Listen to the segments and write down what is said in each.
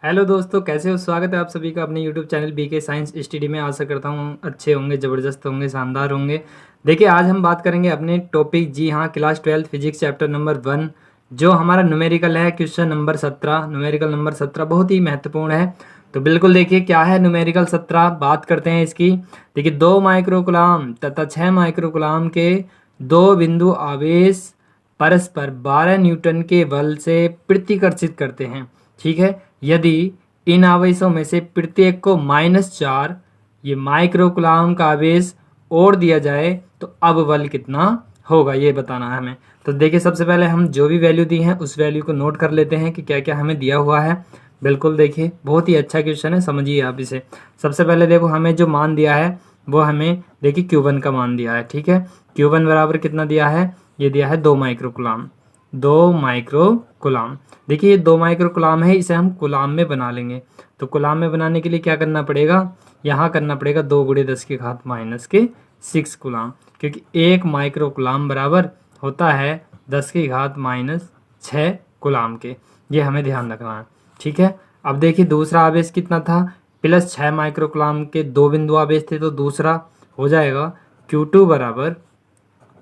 Hello दोस्तों, कैसे हो? स्वागत है आप सभी का अपने YouTube channel BK science study में। आशा करता हूँ अच्छे होंगे, ज़बरदस्त होंगे, शानदार होंगे। देखिए, आज हम बात करेंगे अपने टॉपिक, जी हाँ, क्लास 12 फिजिक्स चैप्टर नंबर 1, जो हमारा न्यूमेरिकल है, क्वेश्चन नंबर 17। न्यूमेरिकल नंबर 17 बहुत ही महत्वपूर्ण है। तो बिल्कुल देखिए क्या है न्यूमेरिकल 17, बात करते हैं इसकी। देखिए, 2 माइक्रोकुलाम तथा 6 माइक्रोकुलाम के दो बिंदु आवेश परस्पर 12 न्यूटन के बल से प्रतिकर्षित करते हैं। ठीक है, यदि इन आवेशों में से प्रत्येक को -4 ये माइक्रोकुलाम का आवेश और दिया जाए तो अब बल कितना होगा, ये बताना है हमें। तो देखिए, सबसे पहले हम जो भी वैल्यू दी है उस वैल्यू को नोट कर लेते हैं कि क्या क्या हमें दिया हुआ है। बिल्कुल देखिए, बहुत ही अच्छा क्वेश्चन है, समझिए आप इसे। सबसे पहले देखो, हमें जो मान दिया है वो हमें देखिए Q1 का मान दिया है। ठीक है, Q1 बराबर कितना दिया है? ये दिया है 2 माइक्रोकुलाम। 2 माइक्रोकुलाम। देखिए, ये 2 माइक्रोकुलाम है, इसे हम कुलाम में बना लेंगे। तो कुलाम में बनाने के लिए क्या करना पड़ेगा? यहाँ करना पड़ेगा 2 × 10⁻⁻6 कुलाम, क्योंकि 1 माइक्रोकुलाम बराबर होता है 10⁻⁻6 कुलाम के। ये हमें ध्यान रखना है। ठीक है, अब देखिए दूसरा आवेश कितना था? +6 माइक्रोकुलाम के दो बिंदु आवेश थे, तो दूसरा हो जाएगा Q2 बराबर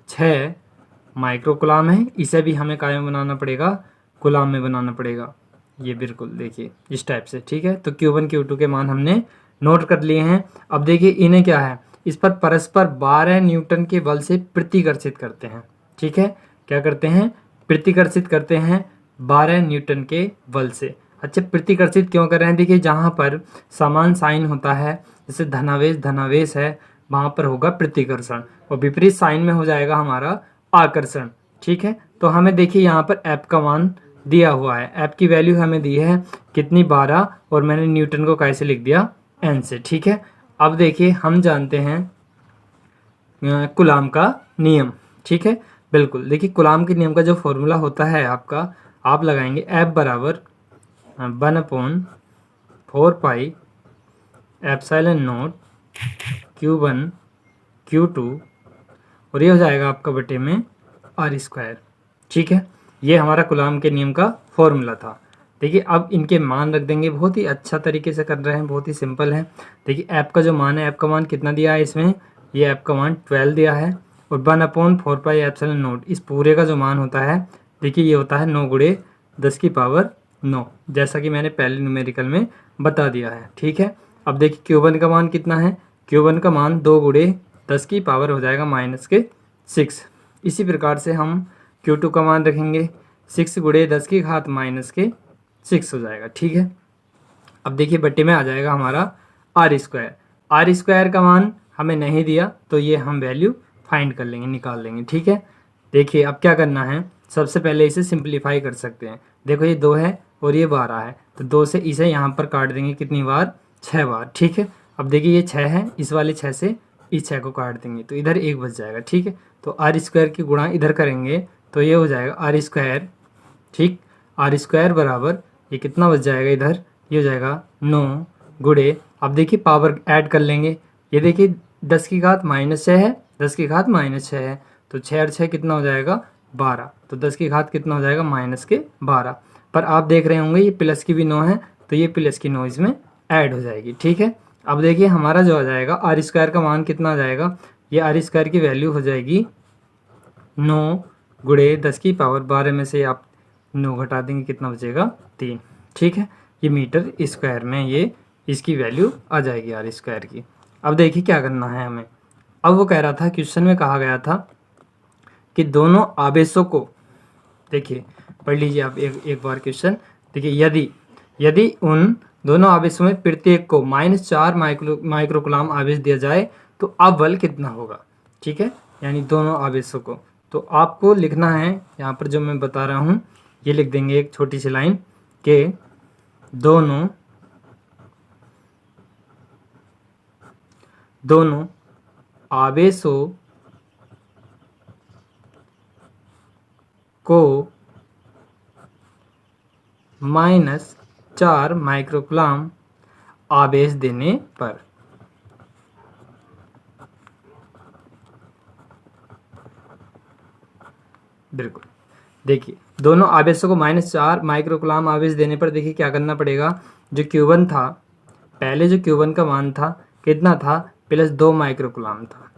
6 माइक्रोकुलाम है। इसे भी हमें काय में बनाना पड़ेगा? कुलाम में बनाना पड़ेगा। ये बिल्कुल देखिए इस टाइप से। ठीक है, तो Q1 Q2 के मान हमने नोट कर लिए हैं। अब देखिए इन्हें क्या है, इस पर परस्पर 12 न्यूटन के बल से प्रतिकर्षित करते हैं। ठीक है, क्या करते हैं? प्रतिकर्षित करते हैं 12 न्यूटन के बल से। अच्छा, प्रतिकर्षित क्यों कर रहे हैं? देखिए, जहाँ पर समान साइन होता है, जैसे धनावेश धनावेश है, वहाँ पर होगा प्रतिकर्षण, और विपरीत साइन में हो जाएगा हमारा आकर्षण। ठीक है, तो हमें देखिए यहाँ पर ऐप का मान दिया हुआ है। ऐप की वैल्यू हमें दी है कितनी? 12, और मैंने न्यूटन को कैसे लिख दिया? एन से। ठीक है, अब देखिए हम जानते हैं कुलाम का नियम। ठीक है, बिल्कुल देखिए कुलाम के नियम का जो फॉर्मूला होता है आपका, आप लगाएंगे F बराबर 1/4πε0 Q1 Q2, और ये हो जाएगा आपका बटे में R²। ठीक है, ये हमारा कुलाम के नियम का फॉर्मूला था। देखिए, अब इनके मान रख देंगे। बहुत ही अच्छा तरीके से कर रहे हैं, बहुत ही सिंपल है। देखिए, ऐप का जो मान है, ऐप का मान कितना दिया है इसमें? ये ऐप का मान 12 दिया है, और 1/4πε0 इस पूरे का जो मान होता है, देखिए ये होता है 9 × 10⁻9, जैसा कि मैंने पहले न्यूमेरिकल में बता दिया है। ठीक है, अब देखिए Q1 का मान कितना है? Q1 का मान 2 × 10 की पावर हो जाएगा -6। इसी प्रकार से हम Q2 का मान रखेंगे 6 × 10⁻6 हो जाएगा। ठीक है, अब देखिए बट्टे में आ जाएगा हमारा R²। R² का मान हमें नहीं दिया, तो ये हम वैल्यू फाइंड कर लेंगे, निकाल लेंगे। ठीक है, देखिए अब क्या करना है, सबसे पहले इसे सिंप्लीफाई कर सकते हैं। देखो, ये 2 है और ये 12 है, तो 2 से इसे यहाँ पर काट देंगे कितनी बार? 6 बार। ठीक है, अब देखिए ये 6 है, इस वाले 6 से इस 6 को काट देंगे, तो इधर 1 बच जाएगा। ठीक है, तो R² की गुणा इधर करेंगे तो ये हो जाएगा R²। ठीक, R² बराबर ये कितना बच जाएगा इधर? ये हो जाएगा 9 × अब देखिए पावर ऐड कर लेंगे। ये देखिए 10⁻6 है, 10⁻6 है, तो 6 और 6 कितना हो जाएगा? 12। तो 10 की घात कितना हो जाएगा? -12। पर आप देख रहे होंगे ये प्लस की भी 9 है, तो ये प्लस की 9 इसमें ऐड हो जाएगी। ठीक है, अब देखिए हमारा जो आ जाएगा R² का मान कितना आ जाएगा? ये R² की वैल्यू हो जाएगी 9 × 10⁻12 में से आप 9 घटा देंगे, कितना बचेगा? 3। ठीक है, ये मीटर स्क्वायर में ये इसकी वैल्यू आ जाएगी R² की। अब देखिए क्या करना है हमें। अब वो कह रहा था, क्वेश्चन में कहा गया था कि दोनों आवेशों को, देखिए पढ़ लीजिए आप एक बार क्वेश्चन। देखिए, यदि उन दोनों आवेशों में प्रत्येक को -4 माइक्रोकुलाम आवेश दिया जाए तो अब बल कितना होगा? ठीक है, यानी दोनों आवेशों को। तो आपको लिखना है यहाँ पर जो मैं बता रहा हूँ, ये लिख देंगे एक छोटी सी लाइन के दोनों आवेशों को -4 माइक्रोकुलाम आवेश देने पर बिल्कुल देखिए दोनों आवेशों को -4 माइक्रोकुलाम आवेश देने पर देखिए क्या करना पड़ेगा। जो Q1 था, पहले जो Q1 का मान था कितना था, +2 माइक्रोकुलाम था।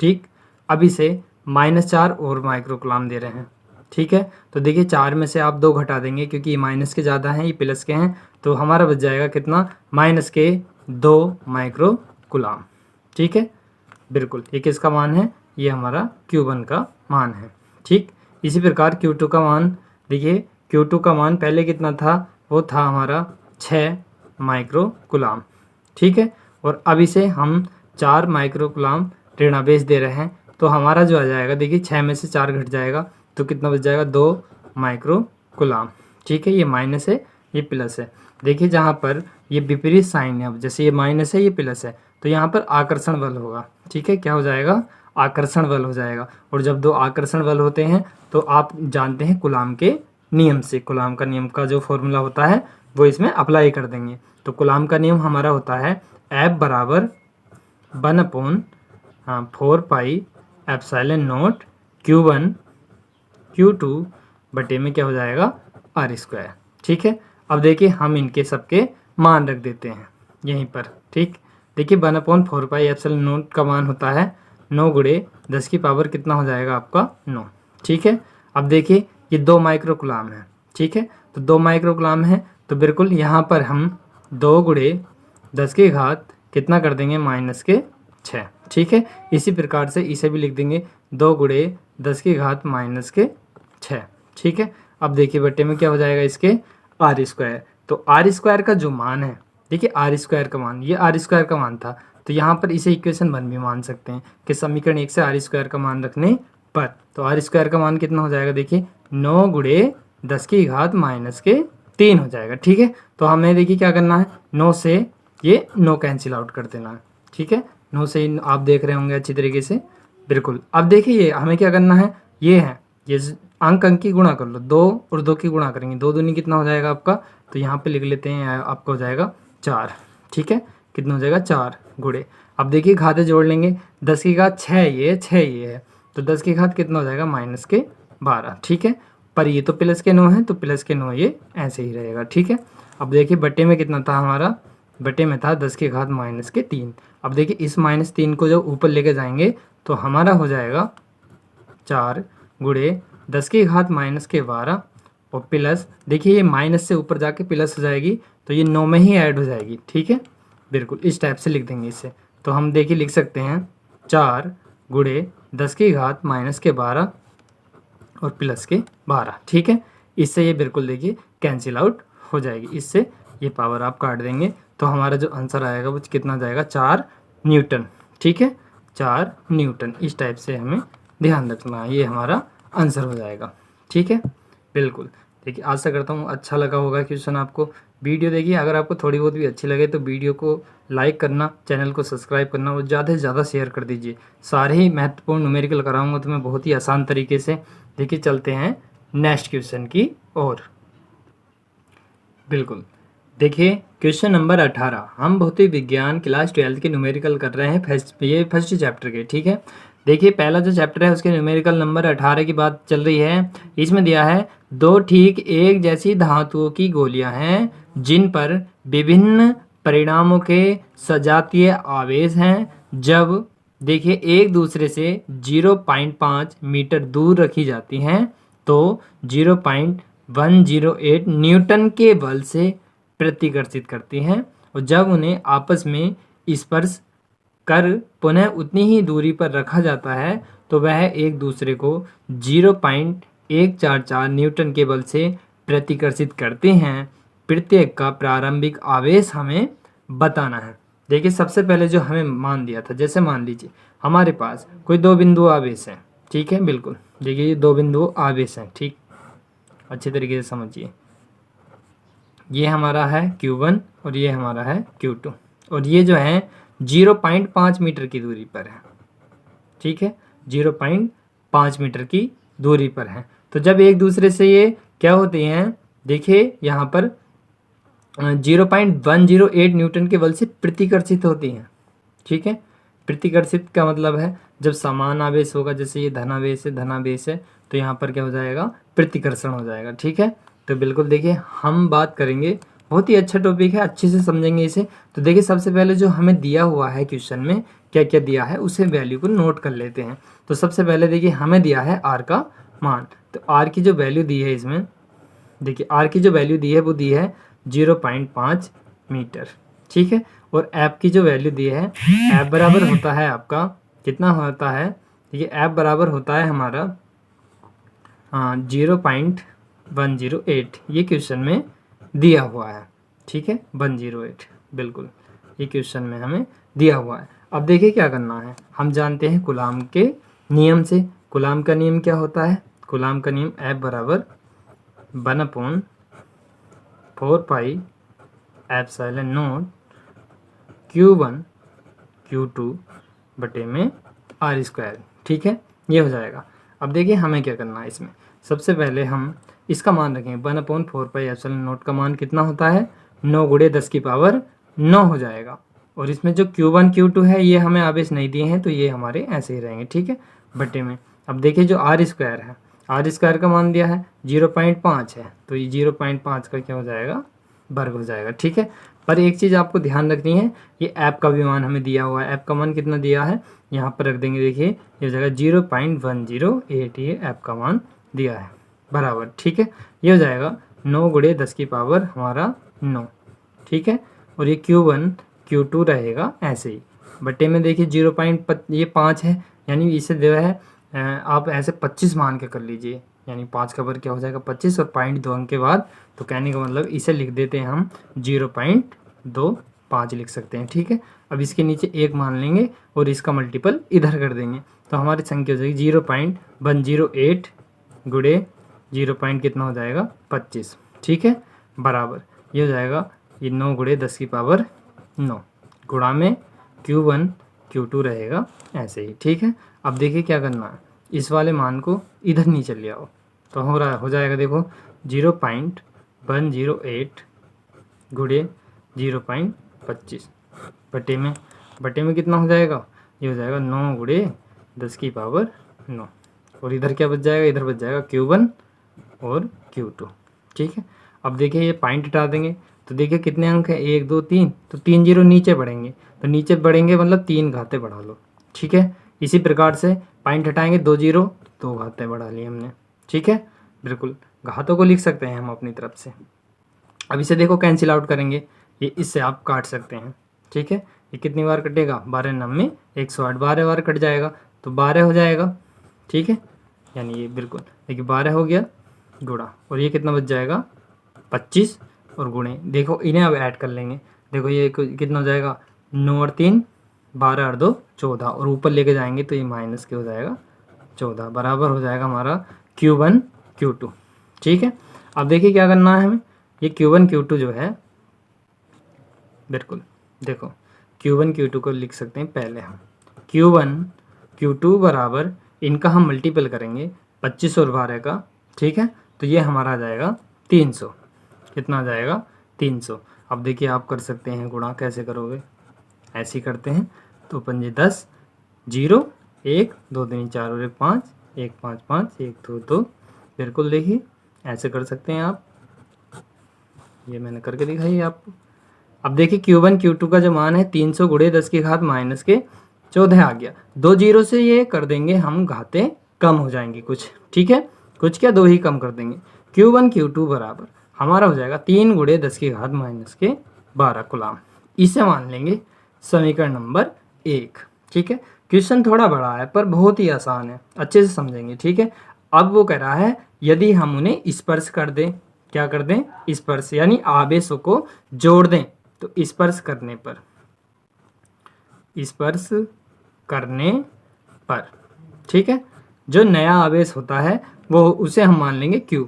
ठीक, अब इसे -4 और माइक्रोकुलाम दे रहे हैं। ठीक है, तो देखिए 4 में से आप 2 घटा देंगे क्योंकि ये माइनस के ज़्यादा हैं, ये प्लस के हैं, तो हमारा बच जाएगा कितना, -2 माइक्रोकुलाम। ठीक है, बिल्कुल, ये किसका मान है, ये हमारा Q1 का मान है। ठीक, इसी प्रकार Q2 का मान देखिए, Q2 का मान पहले कितना था, वो था हमारा 6 माइक्रोकुलाम। ठीक है, और अब इसे हम 4 माइक्रोकुलाम ऋणावेश दे रहे हैं, तो हमारा जो आ जाएगा देखिए 6 में से 4 घट जाएगा तो कितना बच जाएगा, 2 माइक्रोकुलाम। ठीक है, ये माइनस है, ये प्लस है। देखिए जहाँ पर ये विपरीत साइन है, अब जैसे ये माइनस है, ये प्लस है, तो यहाँ पर आकर्षण बल होगा। ठीक है, क्या हो जाएगा, आकर्षण बल हो जाएगा। और जब दो आकर्षण बल होते हैं तो आप जानते हैं कूलाम के नियम से, कूलाम का नियम का जो फॉर्मूला होता है वो इसमें अप्लाई कर देंगे। तो कूलाम का नियम हमारा होता है F बराबर 1/4πε0 Q1 Q2 बटे में क्या हो जाएगा, R²। ठीक है, अब देखिए हम इनके सबके मान रख देते हैं यहीं पर। ठीक, देखिए 1/4πε0 का मान होता है 9 × 10 की पावर कितना हो जाएगा आपका, 9। ठीक है, अब देखिए ये 2 माइक्रोकुलाम है। ठीक है, तो 2 माइक्रोकुलाम है, तो बिल्कुल यहाँ पर हम 2 × 10 की घात कितना कर देंगे, -6। ठीक है, इसी प्रकार से इसे भी लिख देंगे 2 × 10 की घात -6। ठीक है, अब देखिए बट्टे में क्या हो जाएगा इसके, R²। तो R² का जो मान है, देखिए R² का मान, ये R² का मान था, तो यहाँ पर इसे इक्वेशन 1 भी मान सकते हैं कि समीकरण 1 से R² का मान रखने पर। तो R² का मान कितना हो जाएगा, देखिए 9 × 10 की घात -3 हो जाएगा। ठीक है, तो हमें देखिए क्या करना है, 9 से ये 9 कैंसिल आउट कर देना है। ठीक है, 9 से आप देख रहे होंगे अच्छी तरीके से, बिल्कुल। अब देखिए ये हमें क्या करना है, ये अंक की गुणा कर लो, 2 और 2 की गुणा करेंगे, 2 दूनी कितना हो जाएगा आपका, तो यहाँ पे लिख लेते हैं, आपका हो जाएगा 4। ठीक है, कितना हो जाएगा, 4 गुणे, अब देखिए घाते जोड़ लेंगे, 10 की घात 6 ये 6 ये है, तो 10 की घात कितना हो जाएगा, -12। ठीक है, पर ये तो प्लस के 9 है, तो प्लस के 9 ये ऐसे ही रहेगा। ठीक है, अब देखिए बट्टे में कितना था हमारा, बटे में था 10 की घात -3। अब देखिए इस -3 को जब ऊपर लेके जाएंगे तो हमारा हो जाएगा 4 × 10 की घात -12 और प्लस, देखिए ये माइनस से ऊपर जाके प्लस हो जाएगी, तो ये 9 में ही ऐड हो जाएगी। ठीक है, बिल्कुल इस टाइप से लिख देंगे इसे। तो हम देखिए लिख सकते हैं 4 × 10 की घात -12 और +12। ठीक है, इससे ये बिल्कुल देखिए कैंसिल आउट हो जाएगी, इससे ये पावर आप काट देंगे, तो हमारा जो आंसर आएगा वो कितना जाएगा, 4 न्यूटन। ठीक है, 4 न्यूटन, इस टाइप से हमें ध्यान रखना है, ये हमारा आंसर हो जाएगा। ठीक है, बिल्कुल। देखिए आशा करता हूँ अच्छा लगा होगा क्वेश्चन आपको। वीडियो देखिए, अगर आपको थोड़ी बहुत भी अच्छी लगे तो वीडियो को लाइक करना, चैनल को सब्सक्राइब करना और ज़्यादा से ज़्यादा शेयर कर दीजिए। सारे ही महत्वपूर्ण न्यूमेरिकल कराऊंगा तो मैं बहुत ही आसान तरीके से। देखिए चलते हैं नेक्स्ट क्वेश्चन की ओर। बिल्कुल, देखिए क्वेश्चन नंबर 18, हम भौतिक विज्ञान क्लास 12 के न्यूमेरिकल कर रहे हैं, फर्स्ट चैप्टर के। ठीक है, देखिए पहला जो चैप्टर है उसके न्यूमेरिकल नंबर 18 की बात चल रही है। इसमें दिया है 2 ठीक एक जैसी धातुओं की गोलियां हैं जिन पर विभिन्न परिणामों के सजातीय आवेश हैं। जब देखिए एक दूसरे से 0.5 मीटर दूर रखी जाती हैं तो 0.108 न्यूटन के बल से प्रतिकर्षित करती हैं, और जब उन्हें आपस में स्पर्श कर पुनः उतनी ही दूरी पर रखा जाता है तो वह एक दूसरे को 0.144 न्यूटन के बल से प्रतिकर्षित करते हैं। प्रत्येक का प्रारंभिक आवेश हमें बताना है। देखिए सबसे पहले जो हमें मान दिया था, जैसे मान लीजिए हमारे पास कोई 2 बिंदु आवेश है। ठीक है, बिल्कुल, देखिए ये 2 बिंदु आवेश हैं। ठीक, अच्छे तरीके से समझिए, ये हमारा है Q1 और ये हमारा है Q2, और ये जो है 0.5 मीटर की दूरी पर है। ठीक है, 0.5 मीटर की दूरी पर है। तो जब एक दूसरे से ये क्या होते हैं, देखिए यहाँ पर 0.108 न्यूटन के बल से प्रतिकर्षित होती हैं। ठीक है, प्रतिकर्षित का मतलब है जब समान आवेश होगा, जैसे ये धनावेश है तो यहाँ पर क्या हो जाएगा, प्रतिकर्षण हो जाएगा। ठीक है, तो बिल्कुल देखिए हम बात करेंगे, बहुत ही अच्छा टॉपिक है, अच्छे से समझेंगे इसे। तो देखिए सबसे पहले जो हमें दिया हुआ है क्वेश्चन में क्या क्या दिया है उसे वैल्यू को नोट कर लेते हैं। तो सबसे पहले देखिए हमें दिया है आर का मान, तो आर की जो वैल्यू दी है इसमें देखिए आर की जो वैल्यू दी है वो दी है 0.5 मीटर। ठीक है, और ऐप की जो वैल्यू दी है, ऐप बराबर होता है आपका कितना होता है, देखिए ऐप बराबर होता है हमारा 0.108, ये क्वेश्चन में दिया हुआ है। ठीक है, 108 बिल्कुल ये क्वेश्चन में हमें दिया हुआ है। अब देखिए क्या करना है, हम जानते हैं कूलाम के नियम से। कूलाम का नियम क्या होता है, कूलाम का नियम F बराबर 1/4 pi epsilon not Q1 Q2 बटे में R स्क्वायर। ठीक है, ये हो जाएगा। अब देखिए हमें क्या करना है इसमें, सबसे पहले हम इसका मान रखेंगे 1/4 पाई एप्सिलॉन नॉट का मान कितना होता है 9 गुणे 10 की पावर 9 हो जाएगा। और इसमें जो Q1 Q2 है ये हमें आवेश नहीं दिए हैं तो ये हमारे ऐसे ही रहेंगे। ठीक है, बटे में अब देखिए जो R स्क्वायर है, R स्क्वायर का मान दिया है 0.5 है, तो ये 0.5 का क्या हो जाएगा वर्ग हो जाएगा। ठीक है, पर एक चीज़ आपको ध्यान रखनी है, ये ऐप का भी मान हमें दिया हुआ है, ऐप का मान कितना दिया है यहाँ पर रख देंगे। देखिए ये हो जाएगा 0.108, ये ऐप का मान दिया है बराबर। ठीक है, ये हो जाएगा 9 गुणे 10 की पावर हमारा 9। ठीक है, और ये Q1 Q2 रहेगा ऐसे ही बटे में देखिए 0.5 है, यानी इसे जो है आप ऐसे 25 मान के कर लीजिए, यानी 5 का वर्ग क्या हो जाएगा 25 और 0.2 अंक के बाद, तो कहने का मतलब इसे लिख देते हैं हम 0.25 लिख सकते हैं। ठीक है, अब इसके नीचे 1 मान लेंगे और इसका मल्टीपल इधर कर देंगे, तो हमारी संख्या हो जाएगी 0.108 गुणे 0. कितना हो जाएगा 25। ठीक है, बराबर ये हो जाएगा ये 9 गुणे 10 की पावर 9 गुणा में Q1 Q2 रहेगा ऐसे ही। ठीक है, अब देखिए क्या करना है, इस वाले मान को इधर नीचे ले आओ, तो हो जाएगा देखो 0.108 गुणे 0.25 बटे में कितना हो जाएगा, ये हो जाएगा 9 गुणे 10 की पावर 9, और इधर क्या बच जाएगा, इधर बच जाएगा Q1 और Q2। ठीक है, अब देखिए ये पॉइंट हटा देंगे तो देखिए कितने अंक है 1 2 3, तो 3 जीरो नीचे बढ़ेंगे, तो नीचे बढ़ेंगे मतलब 3 घाते बढ़ा लो। ठीक है, इसी प्रकार से पॉइंट हटाएंगे 2 जीरो, 2 घाते बढ़ा लिए हमने। ठीक है, बिल्कुल घातों को लिख सकते हैं हम अपनी तरफ से। अब इसे देखो कैंसिल आउट करेंगे, ये इससे आप काट सकते हैं। ठीक है, ये कितनी बार कटेगा 12 9 108, 12 बार कट जाएगा तो 12 हो जाएगा। ठीक है, यानी ये बिल्कुल देखिए 12 हो गया गुणा, और ये कितना बच जाएगा 25 और गुणे, देखो इन्हें अब ऐड कर लेंगे, देखो ये कितना हो जाएगा 9 और 3 12 और 2 14, और ऊपर लेके जाएंगे तो ये माइनस के हो जाएगा 14, बराबर हो जाएगा हमारा Q1 Q2। ठीक है, अब देखिए क्या करना है हमें, ये Q1 Q2 जो है बिल्कुल देखो Q1 Q2 को लिख सकते हैं पहले हम Q1 Q2 बराबर, इनका हम मल्टीपल करेंगे 25 और 12 का। ठीक है, तो ये हमारा आ जाएगा 300, कितना आ जाएगा 300। अब देखिए आप कर सकते हैं गुणा, कैसे करोगे, ऐसे ही करते हैं, तो 5 10 0 1 2 3 4 और 1 5 1 5 5 1 2 2, बिल्कुल देखिए ऐसे कर सकते हैं आप, ये मैंने करके दिखाई आपको। अब देखिए Q1 Q2 का जो मान है 300 गुणे 10 की घात माइनस के 14 आ गया, 2 जीरो से ये कर देंगे हम, घातें कम हो जाएंगी कुछ। ठीक है, कुछ क्या 2 ही कम कर देंगे। Q1 Q2 बराबर हमारा हो जाएगा 3 गुणे 10 की घात माइनस के 12 कूलाम, इसे मान लेंगे समीकरण नंबर 1। ठीक है, क्वेश्चन थोड़ा बड़ा है पर बहुत ही आसान है, अच्छे से समझेंगे। ठीक है, अब वो कह रहा है यदि हम उन्हें स्पर्श कर दें, क्या कर दें स्पर्श, यानी आवेशों को जोड़ दें, तो स्पर्श करने पर ठीक है, जो नया आवेश होता है वो उसे हम मान लेंगे Q,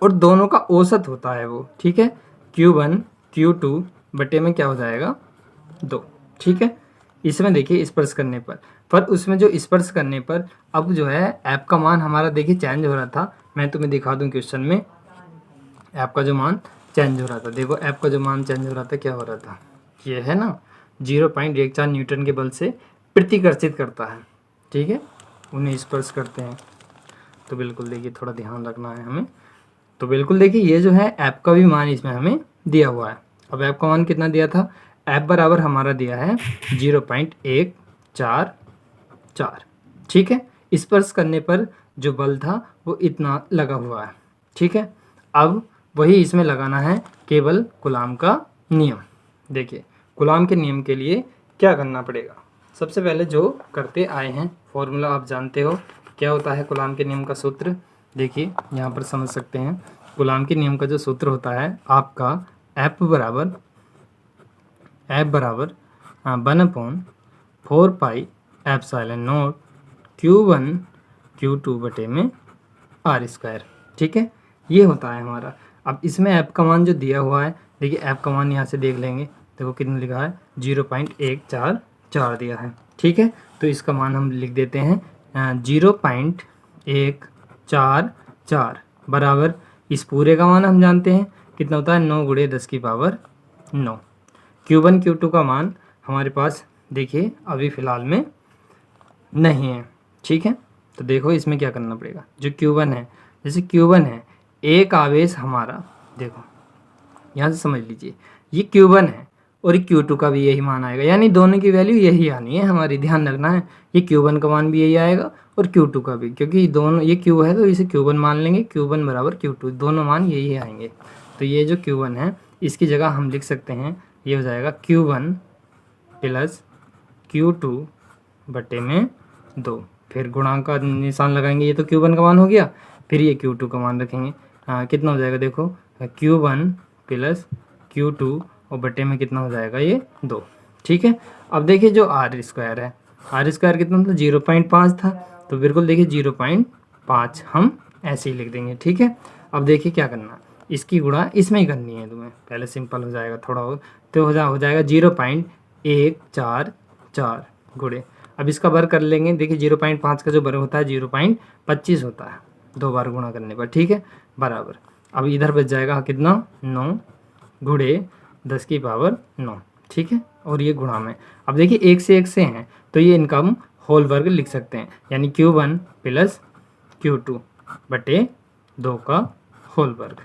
और दोनों का औसत होता है वो। ठीक है, Q1 Q2 बटे में क्या हो जाएगा 2। ठीक है, इसमें देखिए स्पर्श करने पर उसमें जो स्पर्श करने पर अब जो है ऐप का मान हमारा देखिए चेंज हो रहा था, मैं तुम्हें दिखा दूं क्वेश्चन में ऐप का जो मान चेंज हो रहा था। देखो ऐप का जो मान चेंज हो रहा था, क्या हो रहा था, ये है ना 0.14 न्यूटन के बल से प्रतिकर्षित करता है। ठीक है, उन्हें स्पर्श करते हैं, तो बिल्कुल देखिए थोड़ा ध्यान रखना है हमें। तो बिल्कुल देखिए ये जो है ऐप का भी मान इसमें हमें दिया हुआ है। अब ऐप का मान कितना दिया था, ऐप बराबर हमारा दिया है 0.144। ठीक है, स्पर्श करने पर जो बल था वो इतना लगा हुआ है। ठीक है, अब वही इसमें लगाना है केवल कूलाम का नियम। देखिए कूलाम के नियम के लिए क्या करना पड़ेगा, सबसे पहले जो करते आए हैं फॉर्मूला आप जानते हो क्या होता है कूलाम के नियम का सूत्र। देखिए यहाँ पर समझ सकते हैं कूलाम के नियम का जो सूत्र होता है आपका F बराबर 1/4 pi epsilon not Q1 Q2 बटे में R²। ठीक है, ये होता है हमारा। अब इसमें ऐप का मान जो दिया हुआ है, देखिए ऐप का मान यहाँ से देख लेंगे, देखो कितना लिखा है 0.144 दिया है। ठीक है, तो इसका मान हम लिख देते हैं 0.144 बराबर इस पूरे का मान हम जानते हैं कितना होता है 9 × 10⁻9। Q1 Q2 का मान हमारे पास देखिए अभी फ़िलहाल में नहीं है। ठीक है, तो देखो इसमें क्या करना पड़ेगा, जो Q1 है, जैसे Q1 है एक आवेश हमारा, देखो यहाँ से समझ लीजिए ये Q1 है और ये Q2 का भी यही मान आएगा, यानी दोनों की वैल्यू यही आनी है हमारी, ध्यान रखना है। ये Q1 का मान भी यही आएगा और Q2 का भी, क्योंकि दोनों ये Q है तो इसे Q1 मान लेंगे, Q1 बराबर Q2, दोनों मान यही आएंगे। तो ये जो Q1 है इसकी जगह हम लिख सकते हैं, ये हो जाएगा Q1 प्लस Q2 बटे में 2, फिर गुणांक का निशान लगाएंगे, ये तो Q1 का मान हो गया, फिर ये Q2 का मान रखेंगे। कितना हो जाएगा, देखो Q1 प्लस Q2 और बटे में कितना हो जाएगा ये 2। ठीक है, अब देखिए जो R² है, R² कितना था 0.5 था, तो बिल्कुल देखिए 0.5 हम ऐसे ही लिख देंगे। ठीक है, अब देखिए क्या करना, इसकी गुणा इसमें ही करनी है तुम्हें, पहले सिंपल हो जाएगा थोड़ा और, तो हो जाएगा 0.144 गुणे, अब इसका वर्ग कर लेंगे। देखिए 0.5 का जो वर्ग होता है 0.25 होता है, 2 बार गुणा करने पर। ठीक है, बराबर अब इधर बच जाएगा कितना 9 × 10⁻9। ठीक है, और ये गुणा में, अब देखिए एक से हैं तो ये इनका हम होल वर्ग लिख सकते हैं, यानी Q1 प्लस Q2 बटे 2 का होल वर्ग,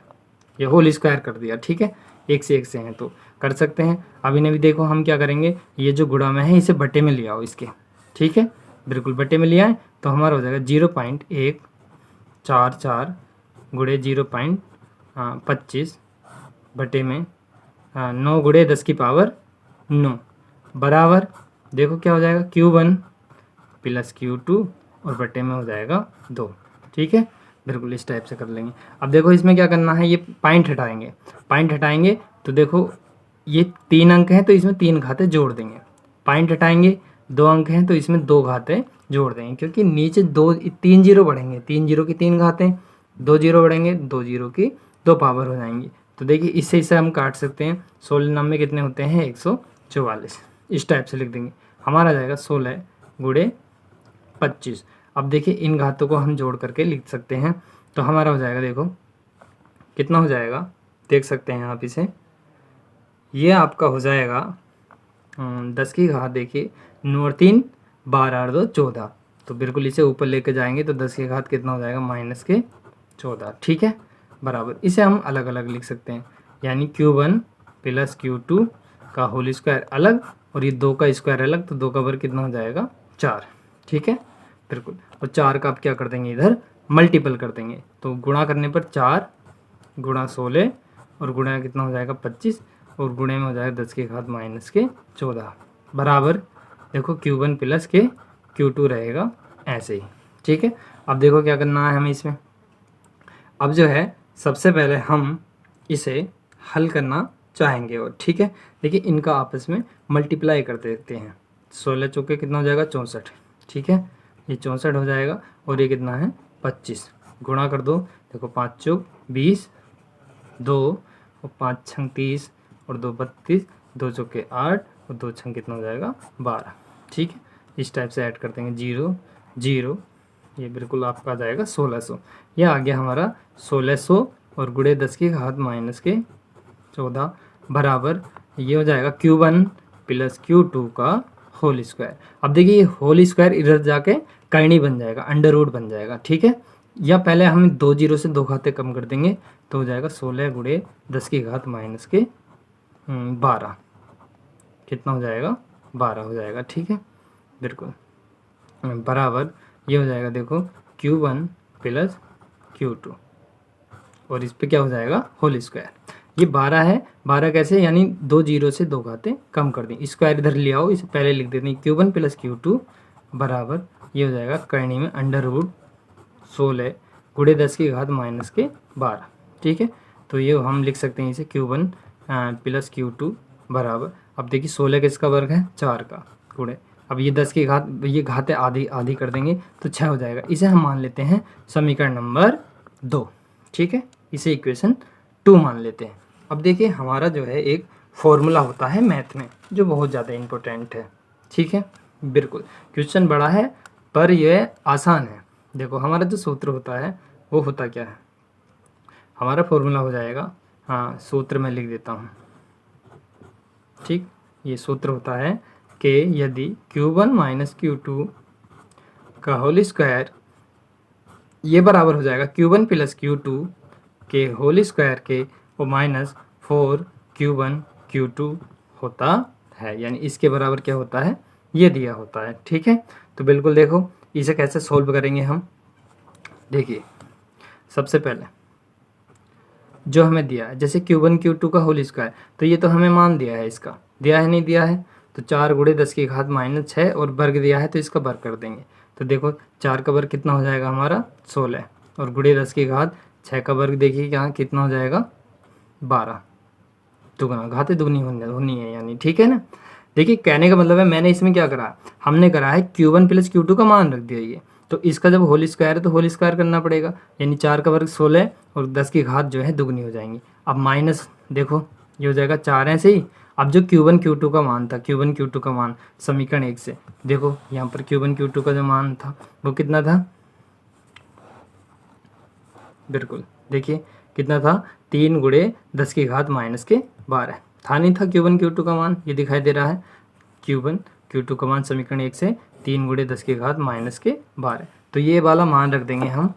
ये होल स्क्वायर कर दिया। ठीक है, एक से हैं तो कर सकते हैं। अब इन्हें भी देखो हम क्या करेंगे, ये जो गुणा में है इसे बटे में ले आओ इसके। ठीक है, बिल्कुल बटे में लिया है तो हमारा हो जाएगा 0.144 गुणे 0.25 बटे में 9 × 10⁻9 बराबर, देखो क्या हो जाएगा Q1 प्लस Q2 और बटे में हो जाएगा 2। ठीक है, बिल्कुल इस टाइप से कर लेंगे। अब देखो इसमें क्या करना है, ये पॉइंट हटाएंगे तो देखो ये 3 अंक हैं तो इसमें 3 घाते जोड़ देंगे, पॉइंट हटाएंगे 2 अंक हैं तो इसमें 2 घाते जोड़ देंगे, क्योंकि नीचे 3 जीरो बढ़ेंगे, 3 जीरो की 3 घातें, 2 जीरो बढ़ेंगे 2 जीरो की 2 पावर हो जाएंगी। तो देखिए इससे हम काट सकते हैं, 16 9 में कितने होते हैं 144, इस टाइप से लिख देंगे, हमारा जाएगा 16 × 25। अब देखिए इन घातों को हम जोड़ करके लिख सकते हैं, तो हमारा हो जाएगा, देखो कितना हो जाएगा, देख सकते हैं आप इसे, ये आपका हो जाएगा 10 की घात, देखिए 9 और 3 12 और 2 14, तो बिल्कुल इसे ऊपर लेके जाएंगे तो 10 की घात कितना हो जाएगा -14। ठीक है, बराबर इसे हम अलग अलग लिख सकते हैं, यानी Q1 प्लस Q2 का होल स्क्वायर अलग और ये 2 का स्क्वायर अलग, तो 2 का वर्ग कितना हो जाएगा 4। ठीक है, बिल्कुल, और 4 का आप क्या कर देंगे इधर मल्टीपल कर देंगे, तो गुणा करने पर 4 × 16 और गुणा कितना हो जाएगा 25 और गुणे में हो जाएगा 10 की घात -14 बराबर, देखो Q1 प्लस के Q2 रहेगा ऐसे ही। ठीक है, अब देखो क्या करना है हमें इसमें, अब जो है सबसे पहले हम इसे हल करना चाहेंगे, और ठीक है देखिए इनका आपस में मल्टीप्लाई कर देते हैं, 16 चौके कितना हो जाएगा 64। ठीक है, ये 64 हो जाएगा और ये कितना है 25, गुणा कर दो, देखो 5 चौक 20, 2 और 5 छंग 30 और 2 32, 2 चौके 8 और 2 छंग कितना हो जाएगा 12। ठीक है, इस टाइप से ऐड कर देंगे 0 0, ये बिल्कुल आपका आ जाएगा 1600, यह आ गया हमारा 1600 और गुणे 10 की घात -14 बराबर, ये हो जाएगा Q1 प्लस Q2 का होल स्क्वायर। अब देखिए ये होल स्क्वायर इधर जाके करनी बन जाएगा, अंडर रूट बन जाएगा। ठीक है, या पहले हम 2 जीरो से 2 घाते कम कर देंगे तो हो जाएगा 16 गुणे 10 की घात माइनस के 12। कितना हो जाएगा? 12 हो जाएगा। ठीक है, बिल्कुल बराबर ये हो जाएगा, देखो Q1 प्लस Q2 और इस पे क्या हो जाएगा? Whole square. ये 12 है, 12 कैसे? यानी 2 जीरो से 2 घातें कम कर दी, स्क्वायर इधर ले आओ, इसे पहले लिख देते हैं Q1 प्लस Q2 बराबर ये हो जाएगा करनी में अंडर रूट 16 गुणे 10 की घात माइनस के 12। ठीक है, तो ये हम लिख सकते हैं इसे Q1 प्लस Q2 बराबर, अब देखिए 16 किसका वर्ग है? 4 का गुणे, अब ये 10 की घात, ये घातें आधी आधी कर देंगे तो 6 हो जाएगा। इसे हम मान लेते हैं समीकरण नंबर 2। ठीक है, इसे इक्वेशन 2 मान लेते हैं। अब देखिए हमारा जो है एक फॉर्मूला होता है मैथ में जो बहुत ज़्यादा इम्पोर्टेंट है। ठीक है, बिल्कुल क्वेश्चन बड़ा है पर यह आसान है। देखो हमारा जो सूत्र होता है वो होता क्या है? हमारा फॉर्मूला हो जाएगा, हाँ सूत्र मैं लिख देता हूँ। ठीक, ये सूत्र होता है कि यदि Q1 माइनस Q2 का होल स्क्वायर ये बराबर हो जाएगा Q1 प्लस Q2 के होल स्क्वायर के वो माइनस 4 Q1 Q2 होता है, यानी इसके बराबर क्या होता है? ये दिया होता है। ठीक है, तो बिल्कुल देखो इसे कैसे सोल्व करेंगे हम। देखिए सबसे पहले जो हमें दिया है, जैसे Q1 Q2 का होल स्क्वायर, तो ये तो हमें मान दिया है, इसका दिया है नहीं दिया है, तो 4 गुणे 10 की घात माइनस 6 और वर्ग दिया है तो इसका वर्ग कर देंगे। तो देखो 4 का वर्ग कितना हो जाएगा हमारा? 16 और गुणे 10 की घात 6 का वर्ग देखिए यहाँ कितना हो जाएगा? 12। दुगना, घातें दुगनी होनी है यानी। ठीक है ना, देखिए कहने का मतलब है मैंने इसमें क्या करा, हमने करा है Q1 प्लस Q2 का मान रख दिया ये, तो इसका जब होल स्क्वायर है तो होल स्क्वायर करना पड़ेगा, यानी 4 का वर्ग 16 और 10 की घात जो है दुगनी हो जाएंगी। अब माइनस देखो ये हो जाएगा 4 ऐसे ही। अब जो Q1 Q2 का मान था, Q1 Q2 का मान समीकरण 1 से देखो, यहाँ पर Q1 Q2 का जो मान था वो कितना था? बिल्कुल देखिए कितना था? 3 गुणे 10 की घात माइनस के 12 था, नहीं था Q1 Q2 का मान? ये दिखाई दे रहा है Q1 Q2 का मान समीकरण 1 से 3 गुणे 10 की घात माइनस के 12, तो ये वाला मान रख देंगे हम।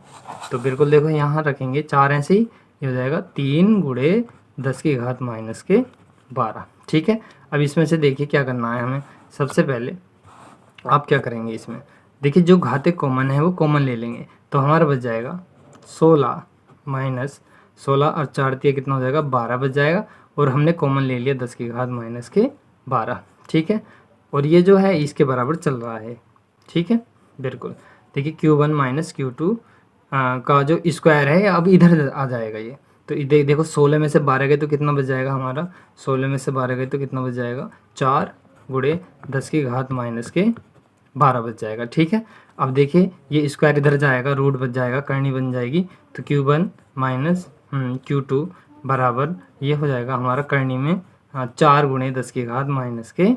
तो बिल्कुल देखो यहाँ रखेंगे 4 ऐसे ही, ये हो जाएगा 3 गुणे 10 की घात माइनस के 12। ठीक है, अब इसमें से देखिए क्या करना है हमें। सबसे पहले आप क्या करेंगे, इसमें देखिए जो घातें कॉमन है वो कॉमन ले लेंगे, तो हमारा बच जाएगा 16 माइनस 16 और 4 दिया कितना हो जाएगा? 12 बच जाएगा, और हमने कॉमन ले लिया 10 की घात माइनस के 12। ठीक है, और ये जो है इसके बराबर चल रहा है। ठीक है, बिल्कुल देखिए Q1 माइनस Q2 का जो स्क्वायर है अब इधर आ जाएगा ये, तो देखो 16 में से 12 गए तो कितना बच जाएगा हमारा? 16 में से 12 गए तो कितना बच जाएगा? 4 गुणे 10 की घात माइनस के 12 बच जाएगा। ठीक है, अब देखिए ये स्क्वायर इधर जाएगा, रूट बच जाएगा, करनी बन जाएगी, तो Q1 माइनस Q2 बराबर ये हो जाएगा हमारा करनी में 4 गुणे 10 की घात माइनस के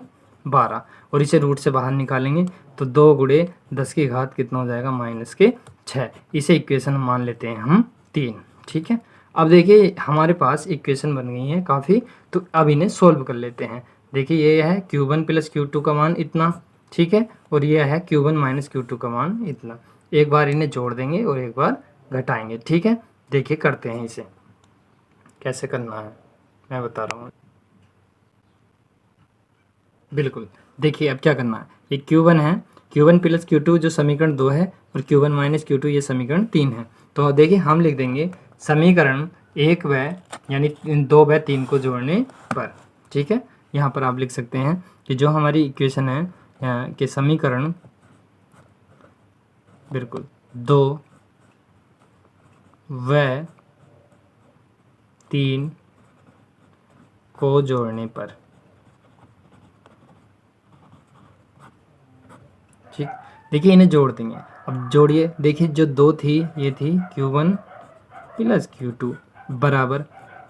12, और इसे रूट से बाहर निकालेंगे तो 2 गुणे 10 की घात कितना हो जाएगा? माइनस के 6। इसे इक्वेशन मान लेते हैं हम 3। ठीक है, अब देखिए हमारे पास इक्वेशन बन गई है काफ़ी, तो अब इन्हें सोल्व कर लेते हैं। देखिए ये है Q1 प्लस Q2 का मान इतना, ठीक है, और ये है Q1 माइनस Q2 का मान इतना। एक बार इन्हें जोड़ देंगे और एक बार घटाएंगे। ठीक है, देखिए करते हैं इसे कैसे करना है, मैं बता रहा हूँ। बिल्कुल देखिए अब क्या करना है, ये Q1 है, Q1 प्लस Q2 जो समीकरण 2 है, और Q1 माइनस Q2 ये समीकरण 3 है। तो देखिए हम लिख देंगे समीकरण 1 व यानी 2 व 3 को जोड़ने पर। ठीक है, यहाँ पर आप लिख सकते हैं कि जो हमारी इक्वेशन है कि समीकरण बिल्कुल 2 व 3 को जोड़ने पर। ठीक, देखिए इन्हें जोड़ देंगे, अब जोड़िए, देखिए जो 2 थी ये थी Q1 प्लस Q2 बराबर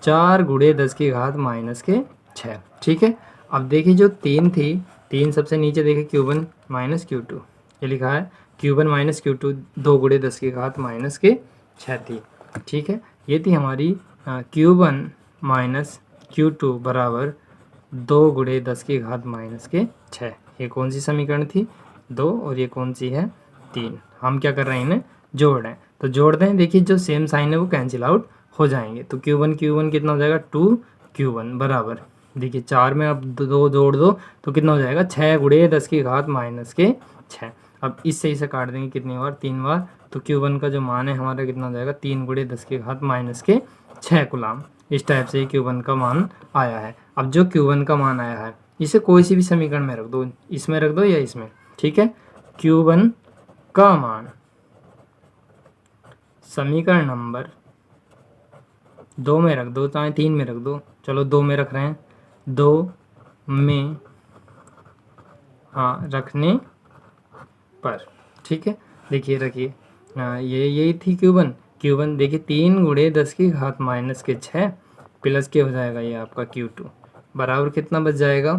4 गुणे 10 की घात माइनस के 6। ठीक है, अब देखिए जो 3 थी, 3 सबसे नीचे देखिए Q1 माइनस Q2, ये लिखा है Q1 माइनस Q2 2 गुणे 10 की घात माइनस के 6 थी। ठीक है, ये थी हमारी Q1 माइनस Q2 बराबर 2 गुणे 10 की घात माइनस के 6। ये कौन सी समीकरण थी? 2, और ये कौन सी है? 3। हम क्या कर रहे हैं, इन्हें जोड़ रहे हैं तो जोड़ दें। देखिए जो सेम साइन है वो कैंसिल आउट हो जाएंगे। तो Q1 कितना हो जाएगा 2Q1 बराबर, देखिए 4 में अब 2 जोड़ दो तो कितना हो जाएगा 6 गुणे 10 की घात माइनस के 6। अब इससे इसे काट देंगे कितनी बार, 3 बार। तो Q1 का जो मान है हमारा कितना हो जाएगा 3 गुणे 10 की घात माइनस के 6 कूलाम। इस टाइप से Q1 का मान आया है। अब जो Q1 का मान आया है इसे कोई सी भी समीकरण में रख दो, इसमें रख दो या इसमें, ठीक है। Q1 का मान समीकरण नंबर 2 में रख दो, चाहे 3 में रख दो, चलो 2 में रख रहे हैं, 2 में हाँ रखने पर, ठीक है। देखिए रखिए ये यही थी Q1 देखिए 3 गुणे 10 की घात माइनस के 6 प्लस के हो जाएगा ये आपका Q2 बराबर कितना बच जाएगा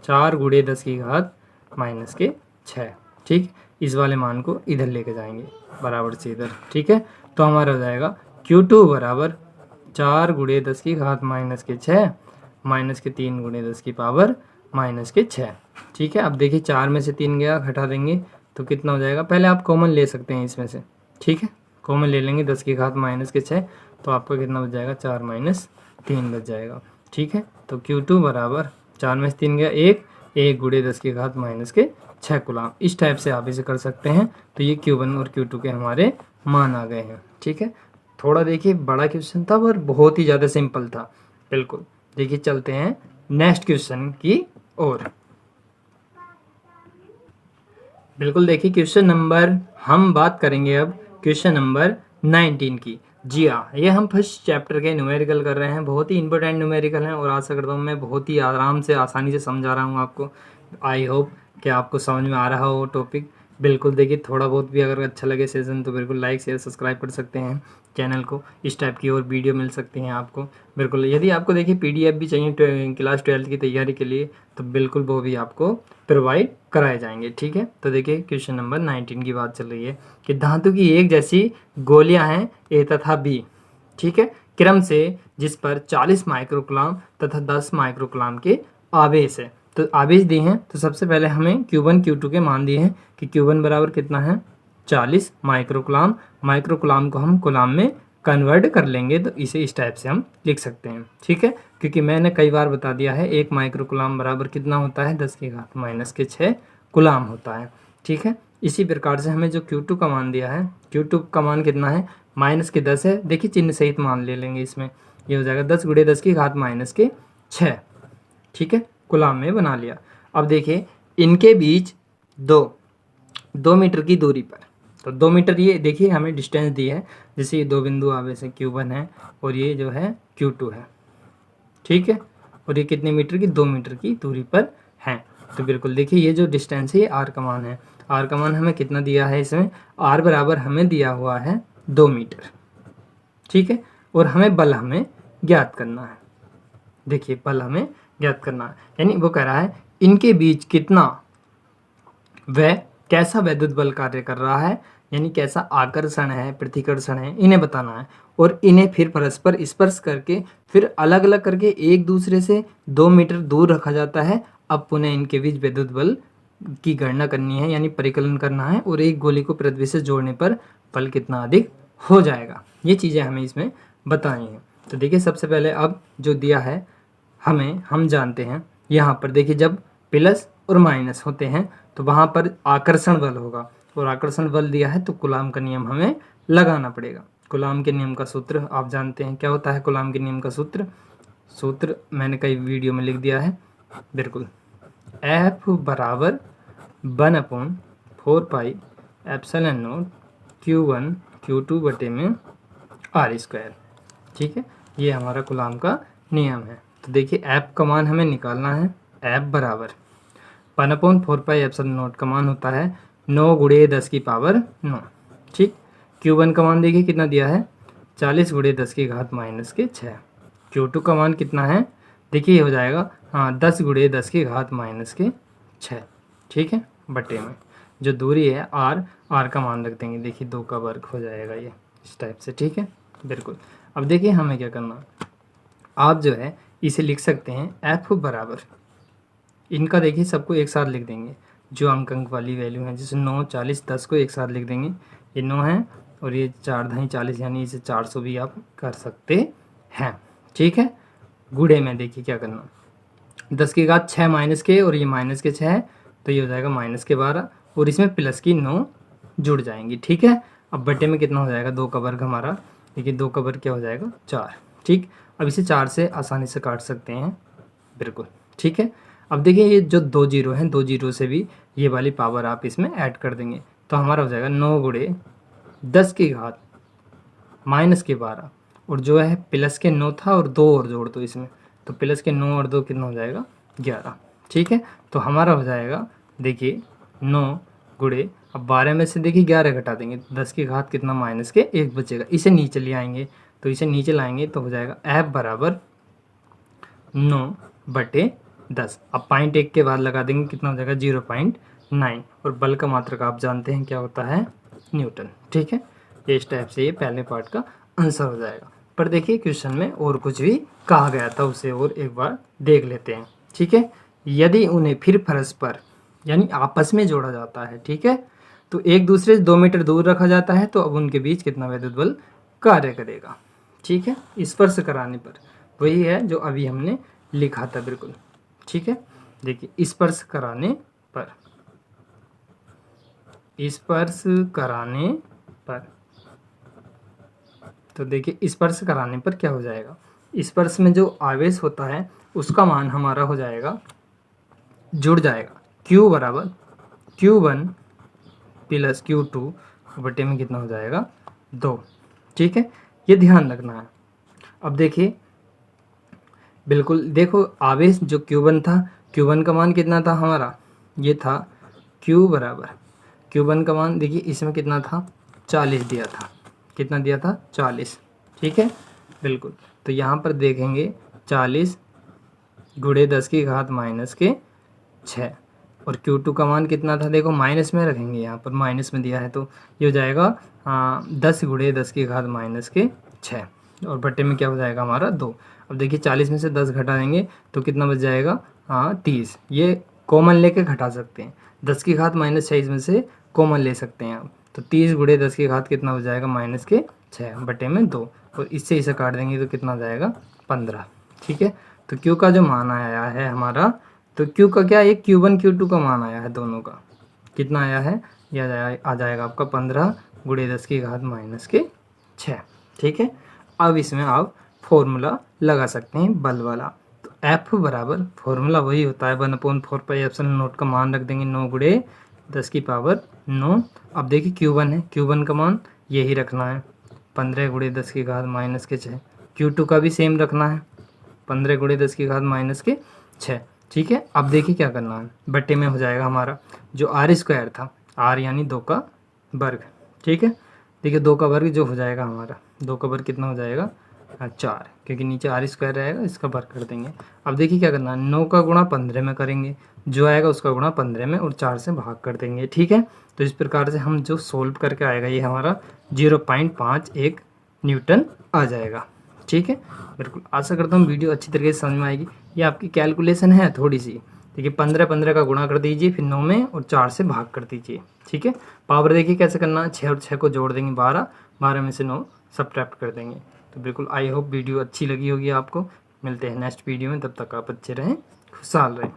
4 गुणे 10 की घात माइनस के 6, ठीक। इस वाले मान को इधर लेके जाएंगे बराबर से इधर, ठीक है। तो हमारा हो जाएगा Q2 बराबर 4 गुणे 10 की घात माइनस के 6 माइनस के 3 गुणे 10 की पावर माइनस के 6, ठीक है। अब देखिए 4 में से 3 गया, घटा देंगे तो कितना हो जाएगा, पहले आप कॉमन ले सकते हैं इसमें से, ठीक है। कॉमन ले लेंगे 10 की घात माइनस के 6 तो आपका कितना बच जाएगा 4 माइनस 3 बच जाएगा, ठीक है। तो Q2 बराबर 4 में से 3 गया 1 गुणे 10 की घात माइनस के 6 कूलाम। इस टाइप से आप इसे कर सकते हैं। तो ये Q1 और Q2 के हमारे मान आ गए हैं, ठीक है। थोड़ा देखिए बड़ा क्वेश्चन था पर बहुत ही ज़्यादा सिंपल था, बिल्कुल। देखिए चलते हैं नेक्स्ट क्वेश्चन की ओर। बिल्कुल देखिए क्वेश्चन नंबर, हम बात करेंगे अब क्वेश्चन नंबर 19 की। जी हाँ, ये हम फर्स्ट चैप्टर के न्यूमेरिकल कर रहे हैं। बहुत ही इंपॉर्टेंट न्यूमेरिकल हैं और आशा करता हूँ मैं बहुत ही आराम से आसानी से समझा रहा हूँ आपको। आई होप कि आपको समझ में आ रहा हो टॉपिक। बिल्कुल देखिए थोड़ा बहुत भी अगर अच्छा लगे सेशन तो बिल्कुल लाइक शेयर सब्सक्राइब कर सकते हैं चैनल को। इस टाइप की और वीडियो मिल सकती हैं आपको। बिल्कुल यदि आपको देखिए PDF भी चाहिए क्लास 12 की तैयारी के लिए तो बिल्कुल वो भी आपको प्रोवाइड कराए जाएंगे, ठीक है। तो देखिए क्वेश्चन नंबर 19 की बात चल रही है कि धातु की एक जैसी गोलियां हैं A तथा B, ठीक है, क्रम से, जिस पर 40 माइक्रोकूलाम तथा 10 माइक्रोकूलाम के आवेश है। तो आवेश दिए हैं तो सबसे पहले हमें Q1 Q2 के मान दिए हैं कि Q1 बराबर कितना है 40 माइक्रोकूलाम। माइक्रोकूलाम को हम कूलाम में कन्वर्ट कर लेंगे तो इसे इस टाइप से हम लिख सकते हैं, ठीक है। क्योंकि मैंने कई बार बता दिया है 1 माइक्रोकूलाम बराबर कितना होता है 10 की घात माइनस के 6 कूलाम होता है, ठीक है। इसी प्रकार से हमें जो Q2 का मान दिया है, Q2 का मान कितना है माइनस के 10 है। देखिए चिन्ह सहित मान ले लेंगे इसमें, ये हो जाएगा 10 गुणे 10 की घात माइनस के 6, ठीक है, कूलाम में बना लिया। अब देखिए इनके बीच 2 मीटर की दूरी पर, तो 2 मीटर ये देखिए हमें डिस्टेंस दी है। जैसे ये 2 बिंदु आवेश है Q1 है और ये जो है Q2 है, ठीक है। और ये कितने मीटर की 2 मीटर की दूरी पर हैं। तो बिल्कुल देखिए ये जो डिस्टेंस है ये R का मान है। R का मान हमें कितना दिया है इसमें, R बराबर हमें दिया हुआ है 2 मीटर, ठीक है। और हमें बल हमें ज्ञात करना है। देखिए बल हमें ज्ञात करना है, यानी वो कह रहा है इनके बीच कितना वह कैसा वैद्युत बल कार्य कर रहा है, यानी कैसा आकर्षण है प्रतिकर्षण है इन्हें बताना है। और इन्हें फिर परस्पर स्पर्श करके फिर अलग अलग करके एक दूसरे से 2 मीटर दूर रखा जाता है। अब पुनः इनके बीच वैद्युत बल की गणना करनी है, यानी परिकलन करना है। और एक गोली को पृथ्वी से जोड़ने पर बल कितना अधिक हो जाएगा, ये चीज़ें हमें इसमें बतानी है। तो देखिए सबसे पहले अब जो दिया है हम जानते हैं, यहाँ पर देखिए जब प्लस और माइनस होते हैं तो वहाँ पर आकर्षण बल होगा। और आकर्षण बल दिया है तो कूलाम का नियम हमें लगाना पड़ेगा। कूलाम के नियम का सूत्र आप जानते हैं क्या होता है। कूलाम के नियम का सूत्र मैंने कई वीडियो में लिख दिया है, बिल्कुल। F बराबर 1/4 pi epsilon not Q1 Q2 बटे में R², ठीक है। ये हमारा कूलाम का नियम है। तो देखिए F का मान हमें निकालना है। F बराबर 1/4 पाई एप्सिलॉन नॉट का मान होता है 9 गुणे 10 की पावर 9, ठीक। Q1 का मान देखिए कितना दिया है 40 गुणे 10 की घात माइनस के 6। Q2 का मान कितना है देखिए ये हो जाएगा 10 गुणे 10 की घात माइनस के 6, ठीक है, बटे में जो दूरी है R का मान रख देंगे। देखिए 2 का वर्ग हो जाएगा ये इस टाइप से, ठीक है, बिल्कुल। अब देखिए हमें क्या करना है, आप जो है इसे लिख सकते हैं F बराबर, इनका देखिए सबको एक साथ लिख देंगे जो अंक वाली वैल्यू है, जैसे 9 40 10 को एक साथ लिख देंगे। ये 9 है और ये 4 दही 40 यानी इसे 400 भी आप कर सकते हैं। ठीक है, गुड़े में देखिए क्या करना, 10 की घात 6 माइनस के और ये माइनस के 6 है तो ये हो जाएगा माइनस के 12 और इसमें प्लस की 9 जुड़ जाएंगी। ठीक है, अब बटे में कितना हो जाएगा, 2 का वर्ग हमारा, देखिए 2 का वर्ग क्या हो जाएगा 4। ठीक, अब इसे 4 से आसानी से काट सकते हैं बिल्कुल। ठीक है, अब देखिए ये जो 2 जीरो हैं, 2 जीरो से भी ये वाली पावर आप इसमें ऐड कर देंगे तो हमारा हो जाएगा 9 गुणे 10 की घात माइनस के 12 और जो है प्लस के 9 था और 2 और जोड़ दो इसमें तो प्लस के 9 और 2 कितना हो जाएगा 11। ठीक है, तो हमारा हो जाएगा देखिए 9 गुणे, अब 12 में से देखिए 11 घटा देंगे 10 की घात कितना माइनस के 1 बचेगा, इसे नीचे ले आएंगे तो इसे नीचे लाएंगे तो हो जाएगा f बराबर 9/10। अब 0.1 के बाद लगा देंगे कितना हो जाएगा 0.9 और बल का मात्रक आप जानते हैं क्या होता है, न्यूटन। ठीक है, इस टाइप से ये पहले पार्ट का आंसर हो जाएगा। पर देखिए क्वेश्चन में और कुछ भी कहा गया था उसे और एक बार देख लेते हैं। ठीक है, यदि उन्हें फिर परस्पर यानी आपस में जोड़ा जाता है, ठीक है, तो एक दूसरे से 2 मीटर दूर रखा जाता है तो अब उनके बीच कितना विद्युत बल कार्य करेगा। ठीक है, स्पर्श कराने पर, वही है जो अभी हमने लिखा था बिल्कुल। ठीक है, देखिए स्पर्श कराने पर, स्पर्श कराने पर, तो देखिए स्पर्श कराने पर क्या हो जाएगा, स्पर्श में जो आवेश होता है उसका मान हमारा हो जाएगा, जुड़ जाएगा Q बराबर Q1 प्लस Q2 बटे में कितना हो जाएगा 2। ठीक है, ये ध्यान रखना है। अब देखिए बिल्कुल देखो आवेश जो Q1 था, Q1 का मान कितना था हमारा, ये था Q बराबर Q1 का मान देखिए इसमें कितना था 40 दिया था, कितना दिया था 40। ठीक है, बिल्कुल, तो यहाँ पर देखेंगे 40 गुणे 10 की घात माइनस के 6 और Q2 का मान कितना था, देखो माइनस में रखेंगे, यहाँ पर माइनस में दिया है तो ये हो जाएगा 10 गुणे 10 की घात माइनस के 6 और बटे में क्या हो जाएगा हमारा 2। अब देखिए 40 में से 10 घटा देंगे तो कितना बच जाएगा 30, ये कॉमन लेके घटा सकते हैं, 10 की घात माइनस 6 में से कॉमन ले सकते हैं आप, तो 30 गुणे 10 की घात कितना हो जाएगा माइनस के 6 बटे में 2 और इससे इसे काट देंगे तो कितना हो जाएगा 15। ठीक है, तो Q का जो मान आया है हमारा, तो Q का क्या है, Q1 Q2 का मान आया है, दोनों का कितना आया है, यह आ जाएगा आपका 15 गुणे 10 की घात माइनस के 6। ठीक है, अब इसमें आप फॉर्मूला लगा सकते हैं बल वाला, तो F बराबर फॉर्मूला वही होता है 1/4πε0 का मान रख देंगे 9 गुणे 10 की पावर 9। अब देखिए Q1 है, Q1 का मान यही रखना है 15 गुणे 10 की घात माइनस के 6, Q2 का भी सेम रखना है 15 गुणे 10 की घात माइनस के 6। ठीक है, अब देखिए क्या करना है, बट्टे में हो जाएगा हमारा जो r² था, r यानी 2 का वर्ग। ठीक है, देखिए 2 का वर्ग जो हो जाएगा हमारा, 2 का वर्ग कितना हो जाएगा 4, क्योंकि नीचे r² रहेगा, इसका वर्ग कर देंगे। अब देखिए क्या करना है, 9 का गुणा 15 में करेंगे, जो आएगा उसका गुणा 15 में और 4 से भाग कर देंगे। ठीक है, तो इस प्रकार से हम जो सोल्व करके आएगा ये हमारा 0.51 न्यूटन आ जाएगा। ठीक है, बिल्कुल आशा करता हूँ वीडियो अच्छी तरीके से समझ में आएगी। ये आपकी कैलकुलेशन है थोड़ी सी, देखिए 15 का गुणा कर दीजिए, फिर 9 में और 4 से भाग कर दीजिए। ठीक है, पावर देखिए कैसे करना है, 6 और 6 को जोड़ देंगे 12, 12 में से 9 सब्ट्रैक्ट कर देंगे। तो बिल्कुल आई होप वीडियो अच्छी लगी होगी आपको। मिलते हैं नेक्स्ट वीडियो में, तब तक आप अच्छे रहें, खुशहाल रहें।